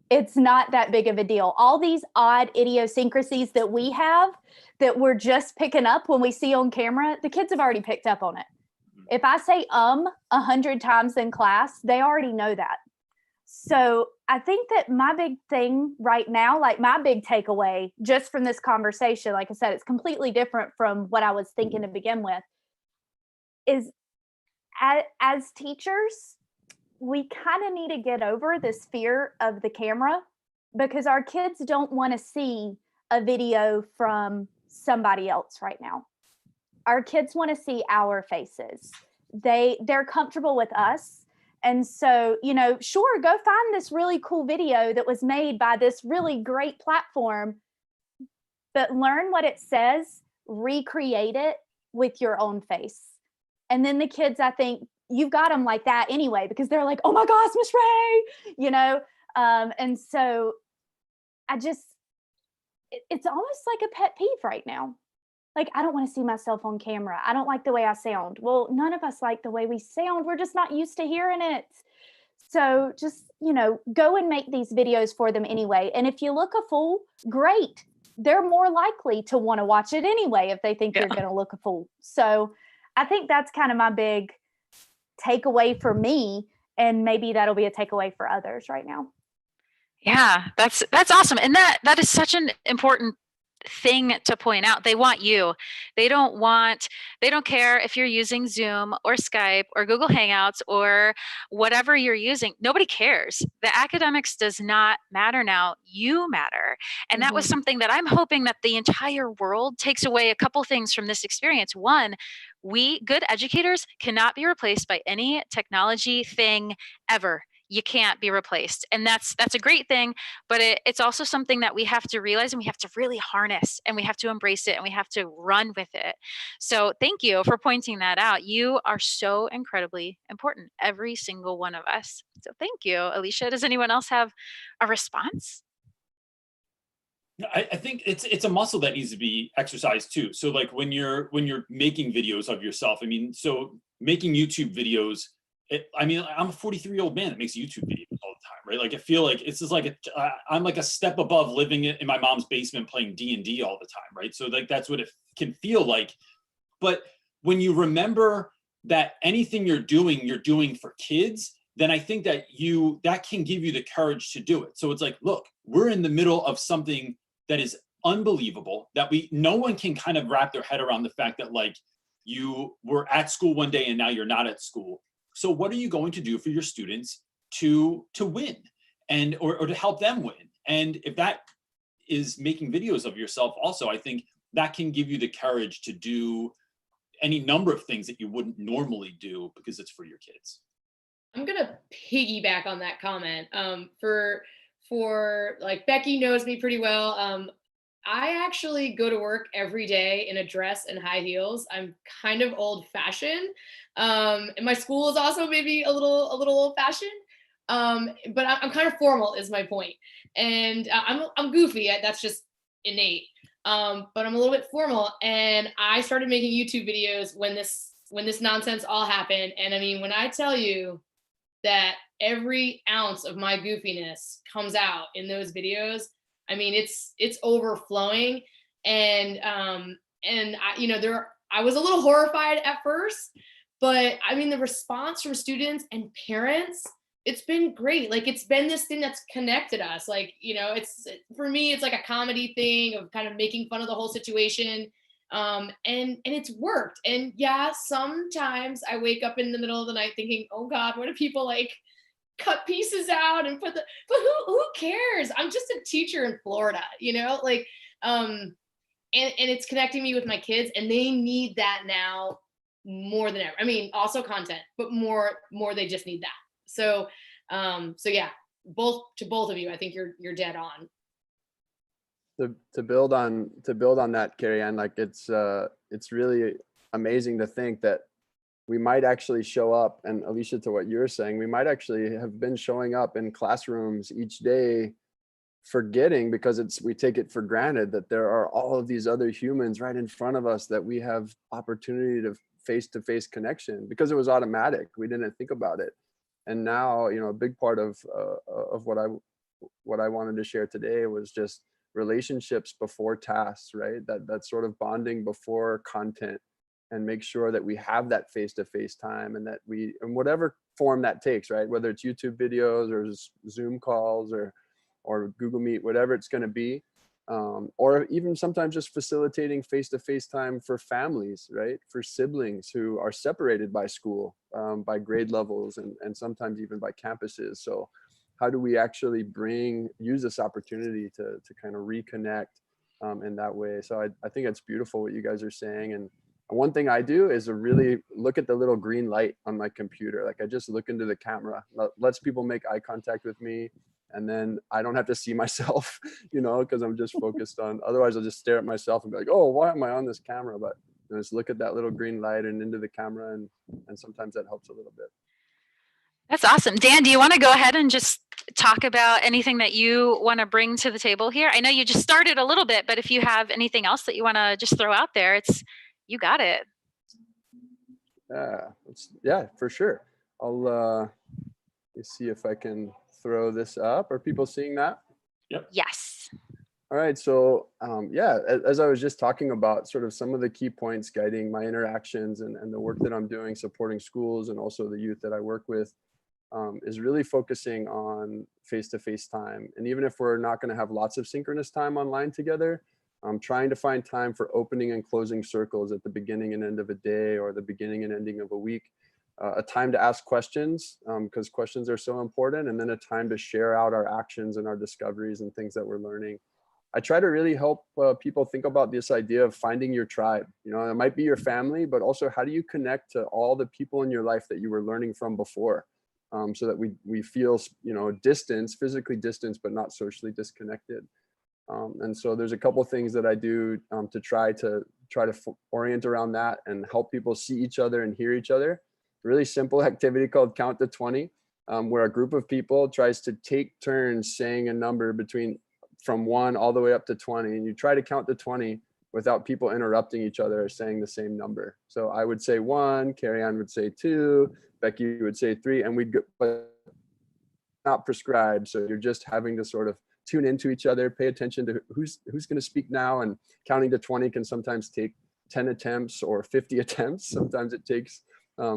It's not that big of a deal. All these odd idiosyncrasies that we have that we're just picking up when we see on camera, the kids have already picked up on it. If I say 100 times in class, they already know that. So I think that my big thing right now, like my big takeaway just from this conversation, like I said, it's completely different from what I was thinking to begin with, is as teachers, we kind of need to get over this fear of the camera, because our kids don't want to see a video from somebody else right now. Our kids want to see our faces. They're comfortable with us. And so, sure, go find this really cool video that was made by this really great platform, but learn what it says, recreate it with your own face. And then the kids, I think, you've got them like that anyway, because they're like, oh my gosh, Miss Ray, and so it's almost like a pet peeve right now. Like, I don't want to see myself on camera. I don't like the way I sound. Well, none of us like the way we sound. We're just not used to hearing it. So just, go and make these videos for them anyway. And if you look a fool, great. They're more likely to want to watch it anyway if they think you're going to look a fool. So I think that's kind of my big takeaway for me, and maybe that'll be a takeaway for others right now. Yeah, that's awesome. And that is such an important thing to point out. They want you. They don't care if you're using Zoom or Skype or Google Hangouts or whatever you're using. Nobody cares. The academics does not matter now. You matter. And that was something that I'm hoping that the entire world takes away a couple things from this experience. One, we good educators cannot be replaced by any technology thing ever. You can't be replaced. And that's a great thing, but it's also something that we have to realize, and we have to really harness, and we have to embrace it, and we have to run with it. So thank you for pointing that out. You are so incredibly important, every single one of us. So thank you, Alicia. Does anyone else have a response? I think it's a muscle that needs to be exercised too. So like when you're making videos of yourself, I mean, so making YouTube videos, I'm a 43-year-old man that makes YouTube videos all the time, right? Like I feel like it's just like I'm like a step above living in my mom's basement playing D&D all the time, right? So like that's what it can feel like. But when you remember that anything you're doing for kids, then I think that can give you the courage to do it. So it's like, look, we're in the middle of something that is unbelievable, that no one can kind of wrap their head around the fact that like you were at school one day and now you're not at school. So what are you going to do for your students to win or to help them win? And if that is making videos of yourself also, I think that can give you the courage to do any number of things that you wouldn't normally do because it's for your kids. I'm gonna piggyback on that comment. For like Becky knows me pretty well. I actually go to work every day in a dress and high heels. I'm kind of old fashioned. And my school is also maybe a little old fashioned. But I'm kind of formal is my point. And I'm goofy. That's just innate. But I'm a little bit formal, and I started making YouTube videos when this nonsense all happened. And I mean, when I tell you that every ounce of my goofiness comes out in those videos, I mean, it's overflowing. And I was a little horrified at first, but I mean, the response from students and parents, it's been great. Like, it's been this thing that's connected us. Like, for me, it's like a comedy thing of kind of making fun of the whole situation. And it's worked. And yeah, sometimes I wake up in the middle of the night thinking, oh God, what do people like cut pieces out and but who cares? I'm just a teacher in Florida, and it's connecting me with my kids, and they need that now more than ever. I mean, also content, but more they just need that. So yeah, both of you, I think you're dead on. To build on that, Kerryane, like it's really amazing to think that we might actually show up, and Alicia, to what you're saying, we might actually have been showing up in classrooms each day, forgetting, because we take it for granted that there are all of these other humans right in front of us that we have opportunity to face-to-face connection, because it was automatic. We didn't think about it. And now, a big part of what I wanted to share today was just relationships before tasks, right? That sort of bonding before content, and make sure that we have that face-to-face time, and that in whatever form that takes, right? Whether it's YouTube videos or Zoom calls or Google Meet, whatever it's going to be, or even sometimes just facilitating face-to-face time for families, right? For siblings who are separated by school, by grade levels, and sometimes even by campuses. So how do we actually use this opportunity to kind of reconnect in that way? So I think it's beautiful what you guys are saying. And one thing I do is to really look at the little green light on my computer. Like, I just look into the camera, lets people make eye contact with me. And then I don't have to see myself, because I'm just focused on, otherwise I'll just stare at myself and be like, oh, why am I on this camera? But just look at that little green light and into the camera. And sometimes that helps a little bit. That's awesome. Dan, do you want to go ahead and just talk about anything that you want to bring to the table here? I know you just started a little bit, but if you have anything else that you want to just throw out there, you got it. Yeah, for sure. I'll see if I can throw this up. Are people seeing that? Yep. Yes. All right. So as I was just talking about, sort of some of the key points guiding my interactions and the work that I'm doing supporting schools and also the youth that I work with, is really focusing on face-to-face time. And even if we're not going to have lots of synchronous time online together, I'm trying to find time for opening and closing circles at the beginning and end of a day, or the beginning and ending of a week. A time to ask questions, because questions are so important, and then a time to share out our actions and our discoveries and things that we're learning. I try to really help people think about this idea of finding your tribe. It might be your family, but also how do you connect to all the people in your life that you were learning from before, so that we feel, distance, physically distanced, but not socially disconnected. And so there's a couple things that I do to try to orient around that and help people see each other and hear each other. Really simple activity called Count to 20, where a group of people tries to take turns saying a number from 1 all the way up to 20, and you try to count to 20 without people interrupting each other or saying the same number. So I would say 1, Kerryane would say 2, Becky would say 3, and we'd go, but not prescribed. So you're just having to sort of tune into each other, pay attention to who's going to speak now, and counting to 20 can sometimes take 10 attempts or 50 attempts. Sometimes it takes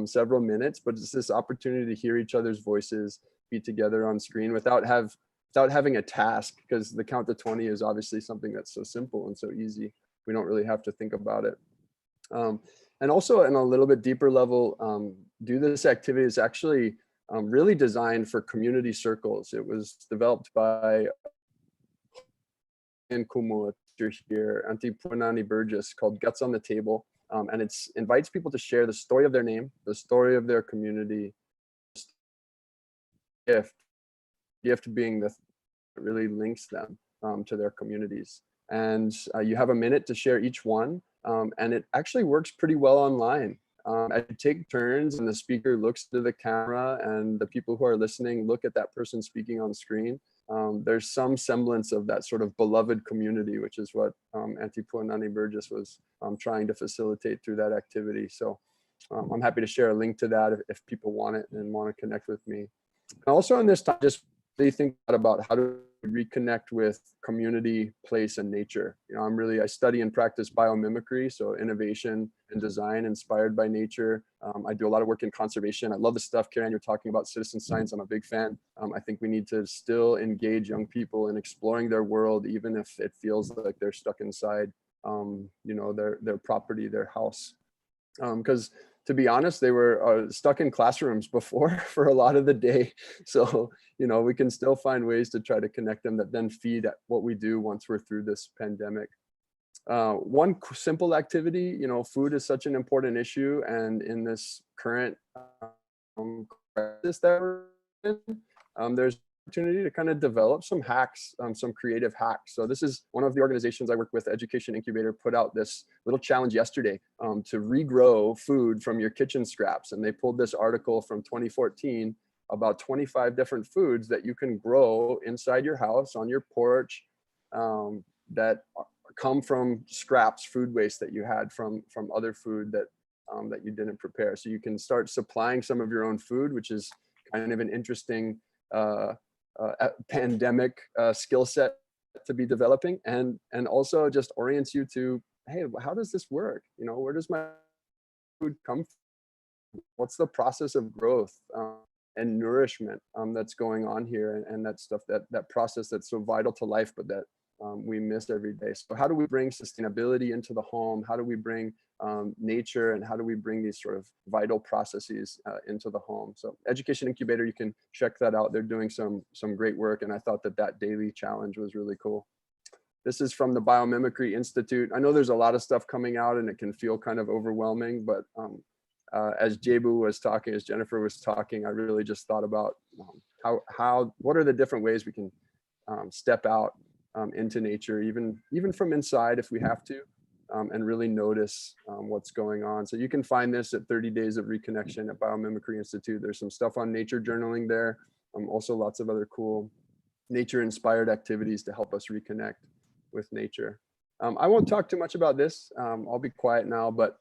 several minutes, but it's this opportunity to hear each other's voices, be together on screen without having a task, because the count to 20 is obviously something that's so simple and so easy. We don't really have to think about it. And also, in a little bit deeper level, do this activity is actually really designed for community circles. It was developed by in Kumu here, Auntie Punani Burgess, called Guts on the Table. And it invites people to share the story of their name, the story of their community, gift being the really links them to their communities. and you have a minute to share each one. And it actually works pretty well online. I take turns and the speaker looks to the camera and the people who are listening look at that person speaking on screen. There's some semblance of that sort of beloved community, which is what Auntie Puanani Burgess was trying to facilitate through that activity. So I'm happy to share a link to that if people want it and want to connect with me. Also in this time, just really think about how to reconnect with community, place, and nature. You know, I study and practice biomimicry, so innovation and design inspired by nature. I do a lot of work in conservation. I love the stuff, Kerryane, you're talking about citizen science. I'm a big fan. I think we need to still engage young people in exploring their world, even if it feels like they're stuck inside, you know, their property, their house. Because to be honest, they were stuck in classrooms before for a lot of the day. So, you know, we can still find ways to try to connect them that then feed what we do once we're through this pandemic. One simple activity, you know, food is such an important issue. And in this current crisis that we're in, there's opportunity to kind of develop some hacks, some creative hacks. So this is one of the organizations I work with, Education Incubator, put out this little challenge yesterday to regrow food from your kitchen scraps. And they pulled this article from 2014 about 25 different foods that you can grow inside your house, on your porch, that come from scraps, food waste that you had from other food that you didn't prepare. So you can start supplying some of your own food, which is kind of an interesting pandemic skill set to be developing, and also just orients you to, hey, how does this work? You know, where does my food come from? What's the process of growth and nourishment that's going on here, and that stuff, that process that's so vital to life, but that we miss every day. So how do we bring sustainability into the home? How do we bring nature, and how do we bring these sort of vital processes into the home? So Education Incubator, you can check that out. They're doing some great work, and I thought that daily challenge was really cool. This is from the Biomimicry Institute. I know there's a lot of stuff coming out and it can feel kind of overwhelming, but as Jebu was talking, as Jennifer was talking, I really just thought about what are the different ways we can step out into nature, even from inside if we have to, and really notice what's going on. So you can find this at 30 Days of Reconnection at Biomimicry Institute. There's some stuff on nature journaling there. Also lots of other cool nature-inspired activities to help us reconnect with nature. I won't talk too much about this. I'll be quiet now, but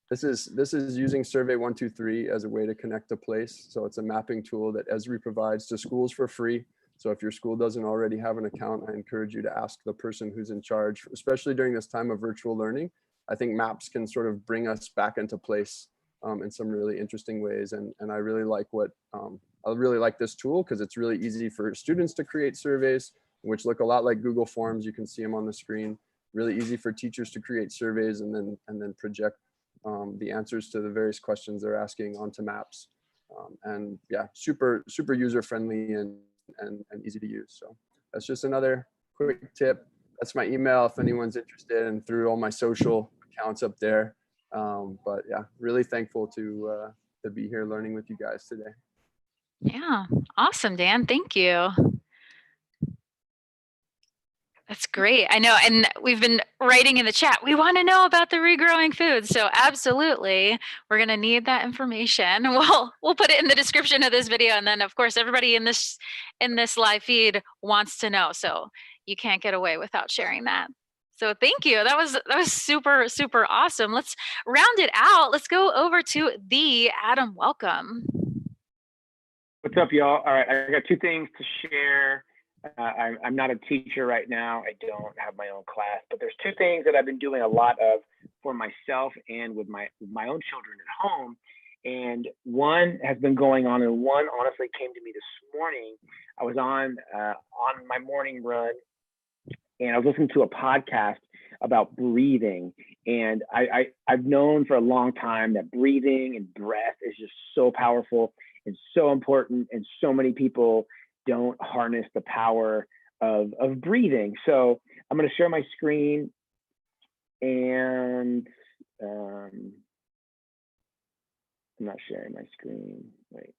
this is using Survey 123 as a way to connect a place. So it's a mapping tool that Esri provides to schools for free. So if your school doesn't already have an account, I encourage you to ask the person who's in charge, especially during this time of virtual learning. I think maps can sort of bring us back into place in some really interesting ways. And I really like this tool because it's really easy for students to create surveys, which look a lot like Google Forms. You can see them on the screen. Really easy for teachers to create surveys and then project the answers to the various questions they're asking onto maps. And yeah, super user-friendly and easy to use. So that's just another quick tip. That's my email if anyone's interested, and through all my social accounts up there. But yeah, really thankful to be here learning with you guys today. Yeah, awesome, Dan. Thank you. That's great. I know, and we've been writing in the chat, we want to know about the regrowing foods. So absolutely, we're going to need that information. We'll put it in the description of this video, and then of course everybody in this live feed wants to know. So you can't get away without sharing that. So thank you. That was super awesome. Let's round it out. Let's go over to the Adam. Welcome. What's up, y'all? All right, I got two things to share. I'm not a teacher right now. I don't have my own class, but there's two things that I've been doing a lot of for myself and with my own children at home. And one has been going on, and one honestly came to me this morning. I was on my morning run, and I was listening to a podcast about breathing. And I've known for a long time that breathing and breath is just so powerful and so important, and so many people don't harness the power of breathing. So I'm going to share my screen, and I'm not sharing my screen. Wait.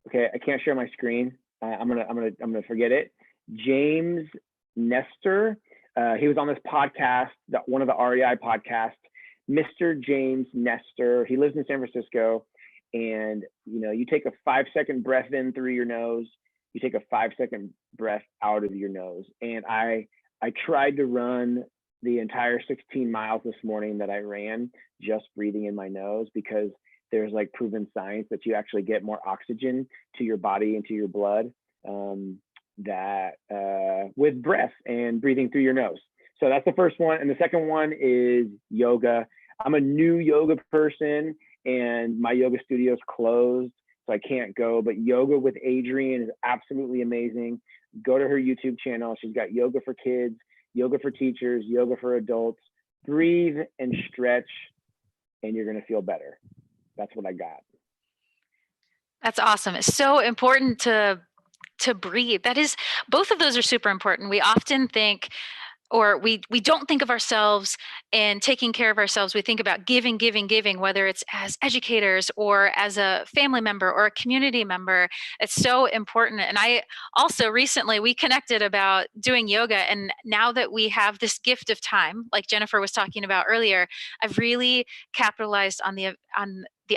Okay, I can't share my screen. I'm gonna forget it. James Nestor. He was on this podcast, one of the REI podcasts, Mr. James Nestor. He lives in San Francisco. And, you take a 5-second breath in through your nose, you take a 5-second breath out of your nose. And I tried to run the entire 16 miles this morning that I ran, just breathing in my nose, because there's like proven science that you actually get more oxygen to your body and to your blood with breath and breathing through your nose. So that's the first one. And the second one is yoga. I'm a new yoga person, and my yoga studio is closed, so I can't go. But Yoga with Adrienne is absolutely amazing. Go to her YouTube channel. She's got yoga for kids, yoga for teachers, yoga for adults. Breathe and stretch, and you're going to feel better. That's what I got. That's awesome. It's so important to breathe. That is, both of those are super important. We often think, or we don't think of ourselves and taking care of ourselves. We think about giving, whether it's as educators or as a family member or a community member. It's so important. And I also recently, we connected about doing yoga. And now that we have this gift of time, like Jennifer was talking about earlier, I've really capitalized on the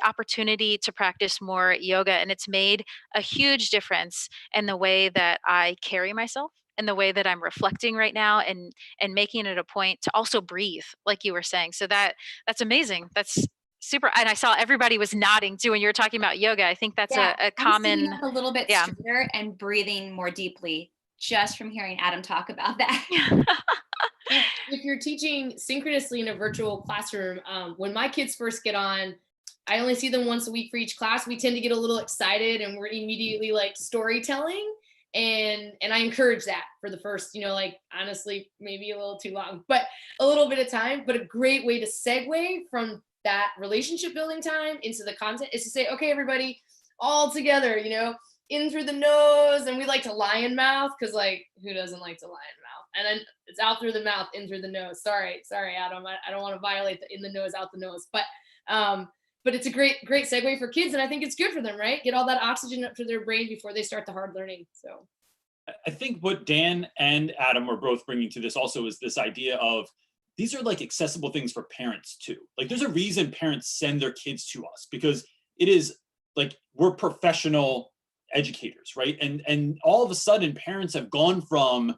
opportunity to practice more yoga. And it's made a huge difference in the way that I carry myself and the way that I'm reflecting right now, and making it a point to also breathe, like you were saying. So that's amazing. That's super. And I saw everybody was nodding too when you were talking about yoga. I think that's a common. I'm sitting up a little bit straighter and breathing more deeply just from hearing Adam talk about that. If you're teaching synchronously in a virtual classroom, when my kids first get on, I only see them once a week for each class. We tend to get a little excited, and we're immediately like storytelling. And I encourage that for the first, honestly, maybe a little too long, but a little bit of time. But a great way to segue from that relationship building time into the content is to say, okay, everybody, all together, in through the nose. And we like to lion mouth, because who doesn't like to lion mouth? And then it's out through the mouth, in through the nose. Sorry, Adam. I don't want to violate the in the nose, out the nose. But it's a great segue for kids. And I think it's good for them, right? Get all that oxygen up to their brain before they start the hard learning. So I think what Dan and Adam are both bringing to this also is this idea of these are like accessible things for parents too. Like there's a reason parents send their kids to us, because it is like we're professional educators, right? And all of a sudden parents have gone from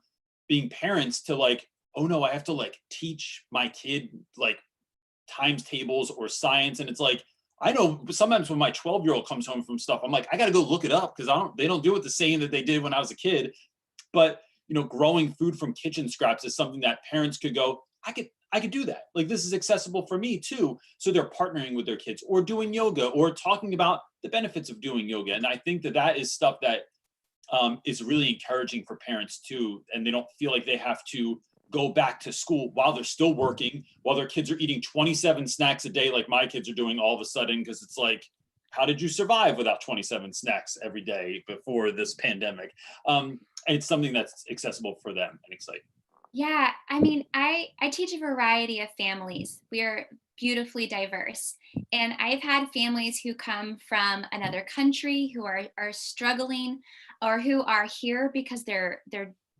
being parents to like, oh no, I have to like teach my kid like times tables or science. And it's like, I know sometimes when my 12-year-old comes home from stuff, I'm like, I got to go look it up, because they don't do it the same that they did when I was a kid. But, growing food from kitchen scraps is something that parents could go, I could do that. Like, this is accessible for me too. So they're partnering with their kids or doing yoga or talking about the benefits of doing yoga. And I think that is stuff that is really encouraging for parents too. And they don't feel like they have to go back to school while they're still working, while their kids are eating 27 snacks a day like my kids are doing all of a sudden, because it's like, how did you survive without 27 snacks every day before this pandemic? And it's something that's accessible for them and exciting. Yeah, I mean, I teach a variety of families. We are beautifully diverse. And I've had families who come from another country who are struggling, or who are here because they're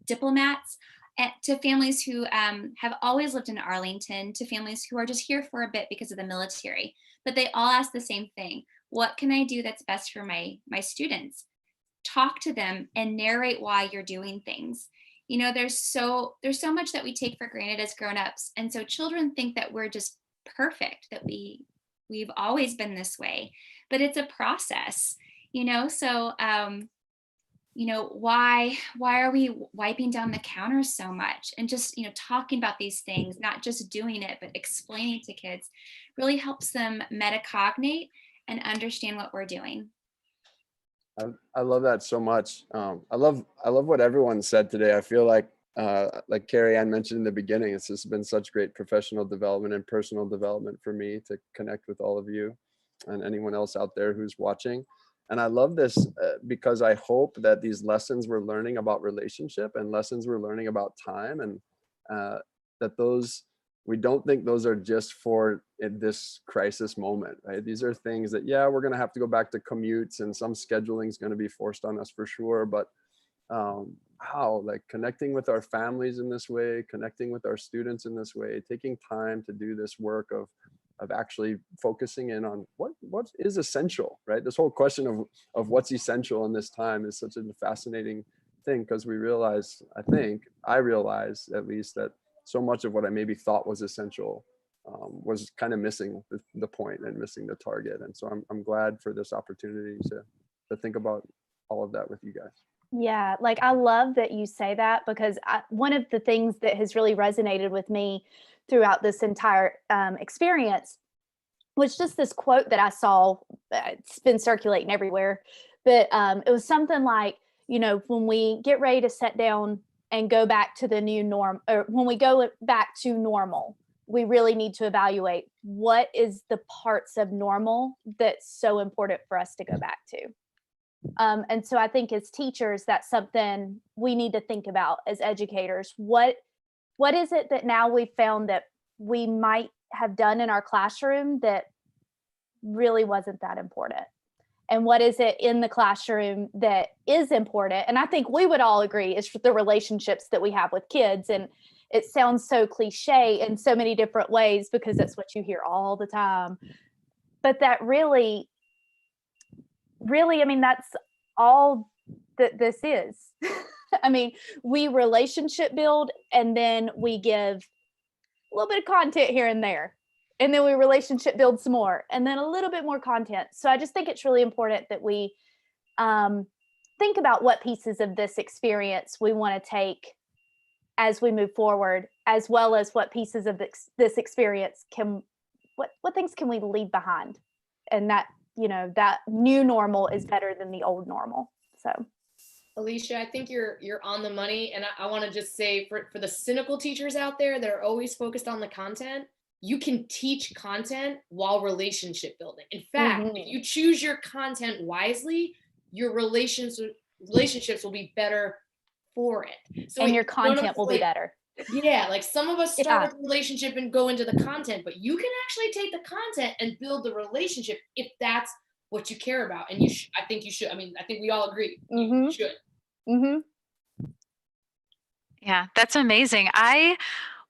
diplomats, to families who have always lived in Arlington, to families who are just here for a bit because of the military. But they all ask the same thing: what can I do that's best for my students? Talk to them and narrate why you're doing things. There's so much that we take for granted as grown-ups. And so children think that we're just perfect, that we've always been this way, but it's a process, so why are we wiping down the counter so much? And just, talking about these things, not just doing it, but explaining to kids, really helps them metacognate and understand what we're doing. I love that so much. I love what everyone said today. I feel like Kerryane mentioned in the beginning, it's just been such great professional development and personal development for me to connect with all of you and anyone else out there who's watching. And I love this because I hope that these lessons we're learning about relationship and lessons we're learning about time, and that we don't think those are just for this crisis moment, right? These are things that, we're going to have to go back to commutes, and some scheduling is going to be forced on us for sure. But wow, like connecting with our families in this way, connecting with our students in this way, taking time to do this work of actually focusing in on what is essential, right? This whole question of what's essential in this time is such a fascinating thing, because we realize, I realize at least, that so much of what I maybe thought was essential was kind of missing the point and missing the target. And so I'm glad for this opportunity to think about all of that with you guys. Yeah, like I love that you say that, because one of the things that has really resonated with me throughout this entire experience was just this quote that I saw. It's been circulating everywhere, but it was something like, when we get ready to sit down and go back to the new norm, or when we go back to normal, we really need to evaluate what is the parts of normal that's so important for us to go back to. And so I think as teachers, that's something we need to think about as educators. What is it that now we've found that we might have done in our classroom that really wasn't that important? And what is it in the classroom that is important? And I think we would all agree is the relationships that we have with kids. And it sounds so cliche in so many different ways, because that's what you hear all the time. But that really, I mean, that's all that this is. I mean, we relationship build, and then we give a little bit of content here and there, and then we relationship build some more, and then a little bit more content. So I just think it's really important that we think about what pieces of this experience we want to take as we move forward, as well as what pieces of this experience what things can we leave behind, and that that new normal is better than the old normal. So Alicia, I think you're on the money. And I want to just say, for the cynical teachers out there that are always focused on the content, you can teach content while relationship building. In fact, if you choose your content wisely, your relationships will be better for it. So and your content will be better. Yeah, like some of us start with a relationship and go into the content, but you can actually take the content and build the relationship if that's what you care about. And I think you should. I mean, I think we all agree. You should. Yeah, that's amazing. I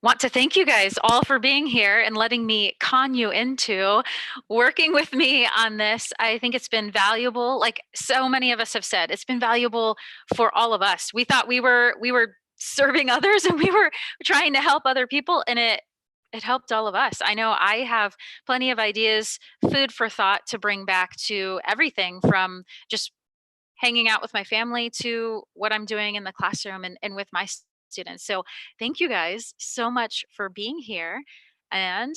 want to thank you guys all for being here and letting me con you into working with me on this. I think it's been valuable. Like so many of us have said, it's been valuable for all of us. We thought we were serving others, and we were trying to help other people, and it helped all of us. I know I have plenty of ideas, food for thought to bring back to everything from just hanging out with my family to what I'm doing in the classroom and with my students. So thank you guys so much for being here. And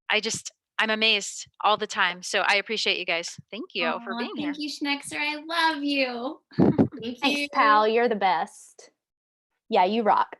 I'm amazed all the time. So I appreciate you guys. Thank you for being here. Thank you, Schnekser. I love you. Thank Thanks, you. pal. You're the best. Yeah, you rock.